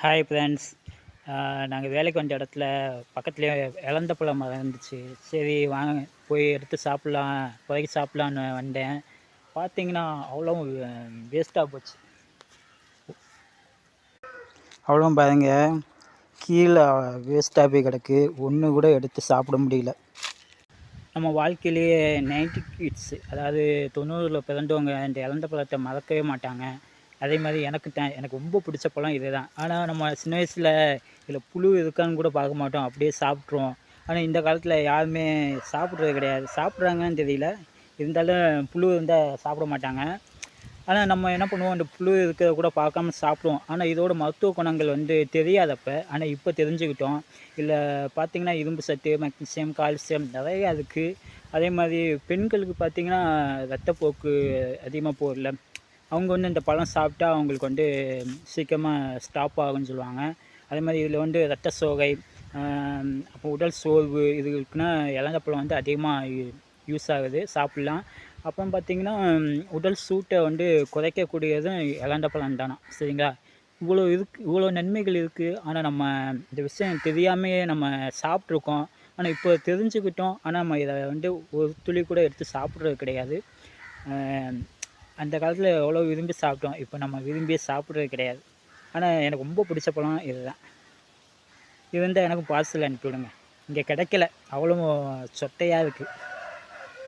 Hi friends. நாங்கள் வேலைக்கு வந்த இடத்துல பக்கத்துலேயே இலந்த பழம் மரம் இருந்துச்சு. சரி வாங்க போய் எடுத்து சாப்பிட்லாம், இப்போதைக்கு சாப்பிட்லான்னு வந்தேன். பார்த்தீங்கன்னா அவ்வளோ வேஸ்ட்டாக போச்சு. அவ்வளோ பாருங்க, கீழே வேஸ்ட்டாக போய் கிடக்கு. ஒன்று கூட எடுத்து சாப்பிட முடியல. நம்ம வாழ்க்கையிலேயே 90 கிட்ஸ், அதாவது 90ல் பிறந்தவங்க இந்த இலந்த பழத்தை மறக்கவே மாட்டாங்க. அதே மாதிரி எனக்கு ரொம்ப பிடிச்ச பழம் இது தான். ஆனால் நம்ம சின்ன வயசில் இதில் புழு இருக்கான்னு கூட பார்க்க மாட்டோம், அப்படியே சாப்பிட்ருவோம். ஆனால் இந்த காலத்தில் யாருமே சாப்பிட்றது கிடையாது. சாப்பிட்றாங்கன்னு தெரியல, இருந்தாலும் புழு இருந்தால் சாப்பிட மாட்டாங்க. ஆனால் நம்ம என்ன பண்ணுவோம், அந்த புழு இருக்கிறத கூட பார்க்காம சாப்பிடுவோம். ஆனால் இதோட மருத்துவ குணங்கள் தெரியாதப்ப, ஆனால் இப்போ தெரிஞ்சுக்கிட்டோம். இதில் பார்த்திங்கன்னா இரும்பு சத்து, மெக்னீசியம், கால்சியம் நிறையா இருக்குது. அதே மாதிரி பெண்களுக்கு பார்த்திங்கன்னா ரத்தப்போக்கு அதிகமாக போகல, அவங்க இந்த பழம் சாப்பிட்டா அவங்களுக்கு சீக்கிரமாக ஸ்டாப் ஆகும்னு சொல்லுவாங்க. அதே மாதிரி இதில் ரத்த சோகை, அப்போ உடல் சோர்வு இதுக்குன்னா இலந்த பழம் அதிகமாக யூஸ் ஆகுது, சாப்பிட்லாம். அப்புறம் பார்த்திங்கன்னா உடல் சூட்டை குறைக்கக்கூடியதும் இலந்த பழம் தானா, சரிங்களா? இவ்வளோ நன்மைகள் இருக்குது. ஆனால் நம்ம இந்த விஷயம் தெரியாமையே நம்ம சாப்பிட்ருக்கோம். ஆனால் இப்போ தெரிஞ்சுக்கிட்டோம். ஆனால் நம்ம இதை ஒரு துளி கூட எடுத்து சாப்பிட்றது கிடையாது. அந்த காலத்தில் எவ்வளோ விரும்பி சாப்பிட்டோம், இப்போ நம்ம விரும்பியே சாப்பிட்றது கிடையாது. ஆனால் எனக்கு ரொம்ப பிடிச்ச பழம் இதுதான். இது எனக்கும் பார்சல் அனுப்பிவிடுங்க. இங்கே கிடைக்கல, அவ்வளோ சொட்டையாக இருக்குது.